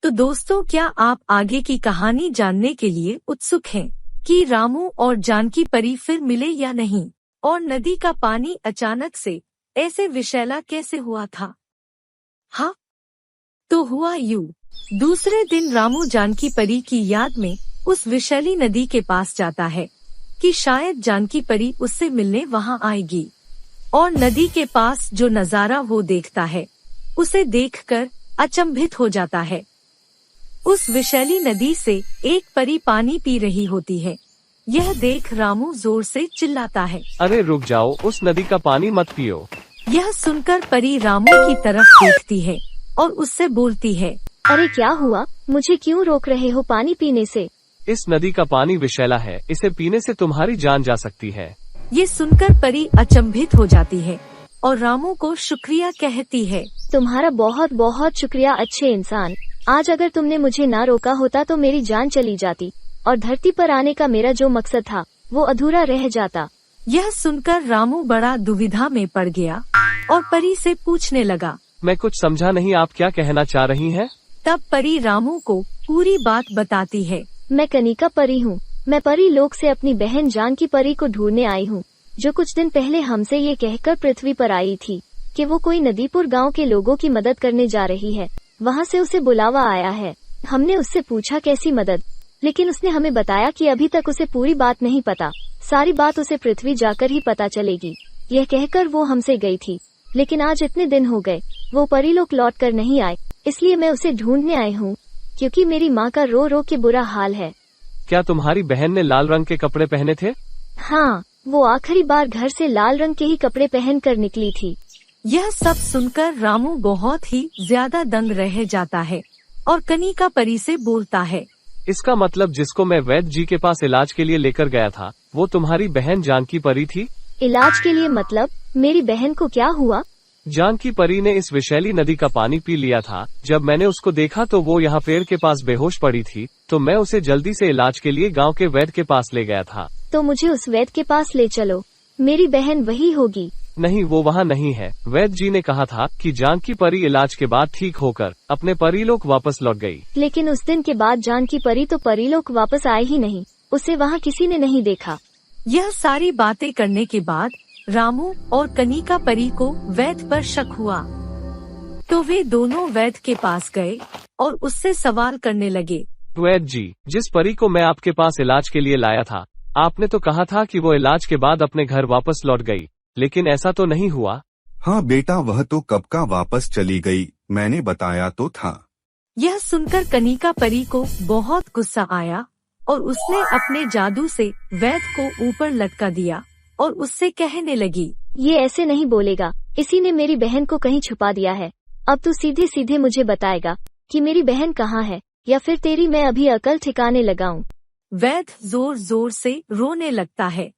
तो दोस्तों, क्या आप आगे की कहानी जानने के लिए उत्सुक हैं कि रामू और जानकी परी फिर मिले या नहीं, और नदी का पानी अचानक से ऐसे विषैला कैसे हुआ था? हाँ, तो हुआ यूं। दूसरे दिन रामू जानकी परी की याद में उस विषैली नदी के पास जाता है कि शायद जानकी परी उससे मिलने वहां आएगी, और नदी के पास जो नजारा वो देखता है उसे देखकर अचंभित हो जाता है। उस विषैली नदी से एक परी पानी पी रही होती है। यह देख रामू जोर से चिल्लाता है, अरे रुक जाओ, उस नदी का पानी मत पियो। यह सुनकर परी रामू की तरफ देखती है और उससे बोलती है, अरे क्या हुआ, मुझे क्यों रोक रहे हो पानी पीने से? इस नदी का पानी विषैला है, इसे पीने से तुम्हारी जान जा सकती है। ये सुनकर परी अचंभित हो जाती है और रामू को शुक्रिया कहती है। तुम्हारा बहुत बहुत शुक्रिया अच्छे इंसान। आज अगर तुमने मुझे ना रोका होता तो मेरी जान चली जाती और धरती पर आने का मेरा जो मकसद था वो अधूरा रह जाता। यह सुनकर रामू बड़ा दुविधा में पड़ गया और परी से पूछने लगा, मैं कुछ समझा नहीं, आप क्या कहना चाह रही हैं? तब परी रामू को पूरी बात बताती है। मैं कनिका परी हूँ। मैं परी लोक से अपनी बहन जानकी परी को ढूंढने आई हूँ, जो कुछ दिन पहले हमसे ये कहकर पृथ्वी पर आई थी कि वो कोई नदीपुर गांव के लोगों की मदद करने जा रही है। वहाँ से उसे बुलावा आया है। हमने उससे पूछा कैसी मदद, लेकिन उसने हमें बताया कि अभी तक उसे पूरी बात नहीं पता, सारी बात उसे पृथ्वी जाकर ही पता चलेगी। यह कहकर वो हमसे गई थी, लेकिन आज इतने दिन हो गए वो परीलोक लौट कर नहीं आए, इसलिए मैं उसे ढूंढने आई हूँ, क्योंकि मेरी माँ का रो रो के बुरा हाल है। क्या तुम्हारी बहन ने लाल रंग के कपड़े पहने थे? हाँ, वो आखिरी बार घर से लाल रंग के ही कपड़े पहन कर निकली थी। यह सब सुनकर रामू बहुत ही ज्यादा दंग रह जाता है और कनिका परी से बोलता है, इसका मतलब जिसको मैं वैद्य जी के पास इलाज के लिए लेकर गया था वो तुम्हारी बहन जानकी परी थी? इलाज के लिए मतलब? मेरी बहन को क्या हुआ? जानकी परी ने इस विषैली नदी का पानी पी लिया था। जब मैंने उसको देखा तो वो यहाँ पेड़ के पास बेहोश पड़ी थी, तो मैं उसे जल्दी से इलाज के लिए गांव के वैद्य के पास ले गया था। तो मुझे उस वैद्य के पास ले चलो, मेरी बहन वही होगी। नहीं, वो वहाँ नहीं है। वैद्य जी ने कहा था कि जानकी परी इलाज के बाद ठीक होकर अपने परीलोक वापस लौट गई। लेकिन उस दिन के बाद जानकी परी तो परीलोक वापस आई ही नहीं, उसे वहाँ किसी ने नहीं देखा। यह सारी बातें करने के बाद रामू और कनिका परी को वैद्य पर शक हुआ, तो वे दोनों वैद्य के पास गए और उससे सवाल करने लगे। वैद्य जी, जिस परी को मैं आपके पास इलाज के लिए लाया था, आपने तो कहा था कि वो इलाज के बाद अपने घर वापस लौट गई, लेकिन ऐसा तो नहीं हुआ। हाँ बेटा, वह तो कब का वापस चली गई, मैंने बताया तो था। यह सुनकर कनिका परी को बहुत गुस्सा आया और उसने अपने जादू से वैद्य को ऊपर लटका दिया और उससे कहने लगी, ये ऐसे नहीं बोलेगा, इसी ने मेरी बहन को कहीं छुपा दिया है। अब तू सीधे सीधे मुझे बताएगा कि मेरी बहन कहाँ है, या फिर तेरी मैं अभी अकल ठिकाने लगाऊं। वैद्य जोर जोर से रोने लगता है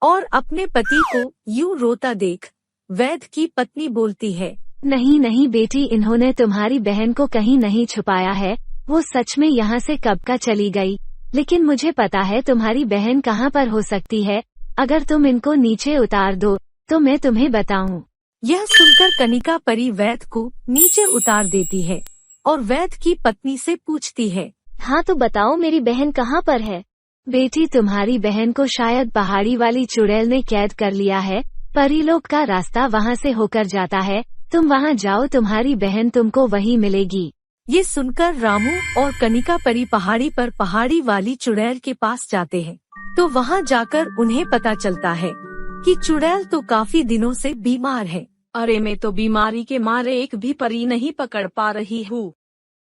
और अपने पति को यूं रोता देख वैद्य की पत्नी बोलती है, नहीं नहीं बेटी, इन्होंने तुम्हारी बहन को कहीं नहीं छुपाया है, वो सच में यहाँ से कब का चली गई। लेकिन मुझे पता है तुम्हारी बहन कहाँ पर हो सकती है। अगर तुम इनको नीचे उतार दो तो मैं तुम्हें बताऊं। यह सुनकर कनिका परी वैद्य को नीचे उतार देती है और वैद्य की पत्नी से पूछती है, हाँ तो बताओ मेरी बहन कहाँ पर है? बेटी, तुम्हारी बहन को शायद पहाड़ी वाली चुड़ैल ने कैद कर लिया है। परीलोक का रास्ता वहाँ से होकर जाता है, तुम वहाँ जाओ, तुम्हारी बहन तुमको वहीं मिलेगी। ये सुनकर रामू और कनिका परी पहाड़ी पर पहाड़ी वाली चुड़ैल के पास जाते हैं, तो वहाँ जाकर उन्हें पता चलता है कि चुड़ैल तो काफी दिनों से बीमार है। अरे मैं तो बीमारी के मारे एक भी परी नहीं पकड़ पा रही हूँ।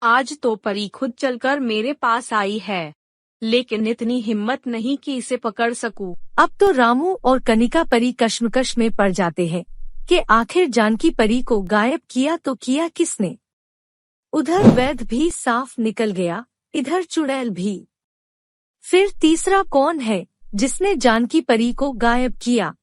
आज तो परी खुद चलकर मेरे पास आई है, लेकिन इतनी हिम्मत नहीं कि इसे पकड़ सकूं। अब तो रामू और कनिका परी कश्मकश में पड़ जाते हैं कि आखिर जानकी परी को गायब किया तो किया किसने। उधर वैद्य भी साफ निकल गया, इधर चुड़ैल भी। फिर तीसरा कौन है जिसने जानकी परी को गायब किया?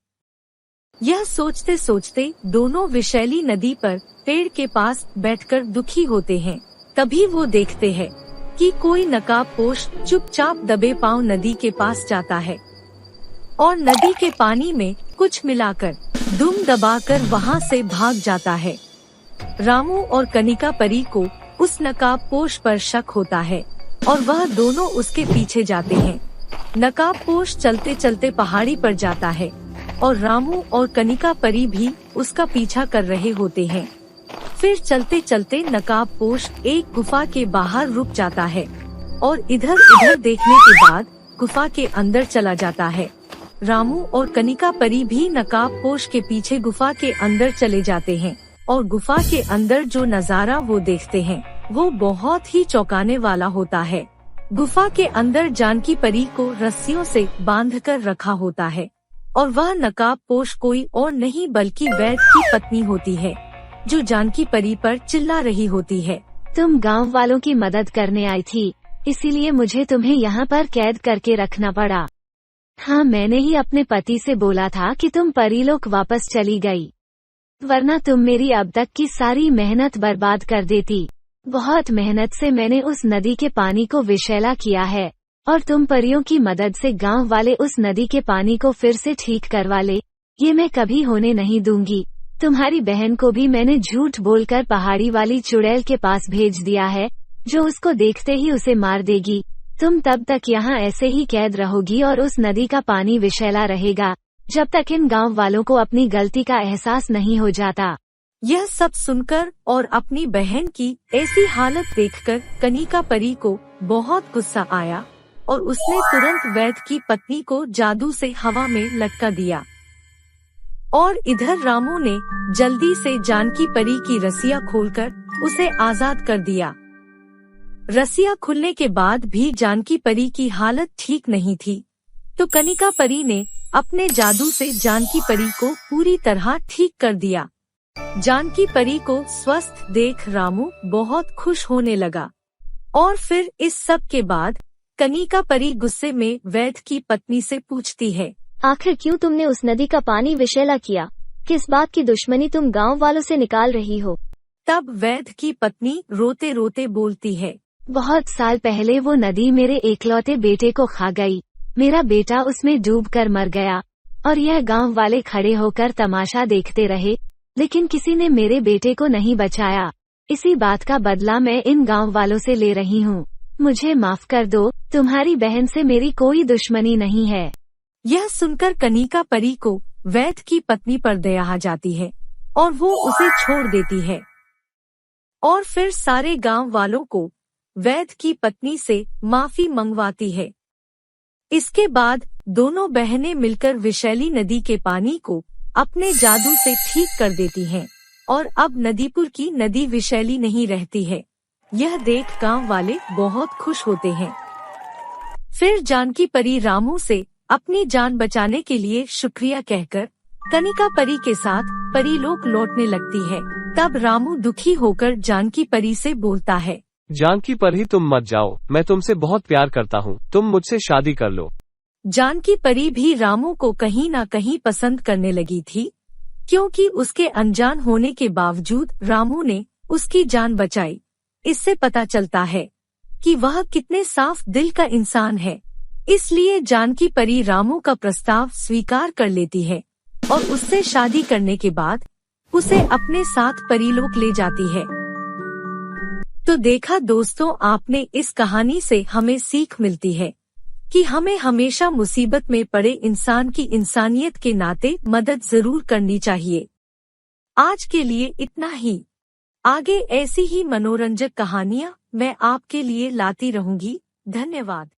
यह सोचते सोचते दोनों विषैली नदी पर पेड़ के पास बैठकर दुखी होते हैं। तभी वो देखते हैं कि कोई नकाबपोश चुपचाप दबे पांव नदी के पास जाता है और नदी के पानी में कुछ मिलाकर दुम दबाकर वहां से भाग जाता है। रामू और कनिका परी को उस नकाबपोश पर शक होता है और वह दोनों उसके पीछे जाते हैं। नकाबपोश चलते चलते पहाड़ी पर जाता है और रामू और कनिका परी भी उसका पीछा कर रहे होते हैं। फिर चलते चलते नकाबपोश एक गुफा के बाहर रुक जाता है और इधर उधर देखने के बाद गुफा के अंदर चला जाता है। रामू और कनिका परी भी नकाबपोश के पीछे गुफा के अंदर चले जाते हैं और गुफा के अंदर जो नजारा वो देखते हैं वो बहुत ही चौंकाने वाला होता है। गुफा के अंदर जानकी परी को रस्सियों से बांधकर रखा होता है और वह नकाबपोश कोई और नहीं बल्कि वैद्य की पत्नी होती है, जो जानकी परी पर चिल्ला रही होती है। तुम गांव वालों की मदद करने आई थी, इसीलिए मुझे तुम्हें यहाँ पर कैद करके रखना पड़ा। हाँ, मैंने ही अपने पति से बोला था कि तुम परीलोक वापस चली गई, वरना तुम मेरी अब तक की सारी मेहनत बर्बाद कर देती। बहुत मेहनत से मैंने उस नदी के पानी को विषैला किया है और तुम परियों की मदद से गांव वाले उस नदी के पानी को फिर से ठीक करवा ले, ये मैं कभी होने नहीं दूंगी। तुम्हारी बहन को भी मैंने झूठ बोलकर पहाड़ी वाली चुड़ैल के पास भेज दिया है, जो उसको देखते ही उसे मार देगी। तुम तब तक यहाँ ऐसे ही कैद रहोगी और उस नदी का पानी विषैला रहेगा, जब तक इन गांव वालों को अपनी गलती का एहसास नहीं हो जाता। यह सब सुनकर और अपनी बहन की ऐसी हालत देखकर कनिका परी को बहुत गुस्सा आया और उसने तुरंत वैद्य की पत्नी को जादू से हवा में लटका दिया। और इधर रामू ने जल्दी से जानकी परी की रस्सियां खोलकर उसे आजाद कर दिया। रस्सियां खुलने के बाद भी जानकी परी की हालत ठीक नहीं थी, तो कनिका परी ने अपने जादू से जानकी परी को पूरी तरह ठीक कर दिया। जानकी परी को स्वस्थ देख रामू बहुत खुश होने लगा। और फिर इस सब के बाद कनिका परी गुस्से में वैद्य की पत्नी से पूछती है, आखिर क्यों तुमने उस नदी का पानी विषैला किया? किस बात की दुश्मनी तुम गांव वालों से निकाल रही हो? तब वैद्य की पत्नी रोते रोते बोलती है, बहुत साल पहले वो नदी मेरे एकलौते बेटे को खा गई। मेरा बेटा उसमें डूबकर मर गया और यह गांव वाले खड़े होकर तमाशा देखते रहे, लेकिन किसी ने मेरे बेटे को नहीं बचाया। इसी बात का बदला मैं इन गांव वालों से ले रही हूँ। मुझे माफ कर दो, तुम्हारी बहन से मेरी कोई दुश्मनी नहीं है। यह सुनकर कनिका परी को वैद्य की पत्नी पर दया आ जाती है और वो उसे छोड़ देती है। और फिर सारे गांव वालों को वैद्य की पत्नी से माफी मंगवाती है। इसके बाद दोनों बहनें मिलकर विषैली नदी के पानी को अपने जादू से ठीक कर देती हैं और अब नदीपुर की नदी विषैली नहीं रहती है। यह देख गांव वाले बहुत खुश होते हैं। फिर जानकी परी रामू से अपनी जान बचाने के लिए शुक्रिया कहकर कनिका परी के साथ परीलोक लौटने लगती है। तब रामू दुखी होकर जानकी परी से बोलता है, जानकी परी तुम मत जाओ, मैं तुमसे बहुत प्यार करता हूँ, तुम मुझसे शादी कर लो। जानकी परी भी रामू को कहीं न कहीं पसंद करने लगी थी, क्योंकि उसके अनजान होने के बावजूद रामू ने उसकी जान बचाई। इससे पता चलता है कि वह कितने साफ दिल का इंसान है। इसलिए जानकी परी रामू का प्रस्ताव स्वीकार कर लेती है और उससे शादी करने के बाद उसे अपने साथ परीलोक ले जाती है। तो देखा दोस्तों, आपने इस कहानी से हमें सीख मिलती है कि हमें हमेशा मुसीबत में पड़े इंसान की इंसानियत के नाते मदद जरूर करनी चाहिए। आज के लिए इतना ही। आगे ऐसी ही मनोरंजक कहानियाँ मैं आपके लिए लाती रहूंगी। धन्यवाद।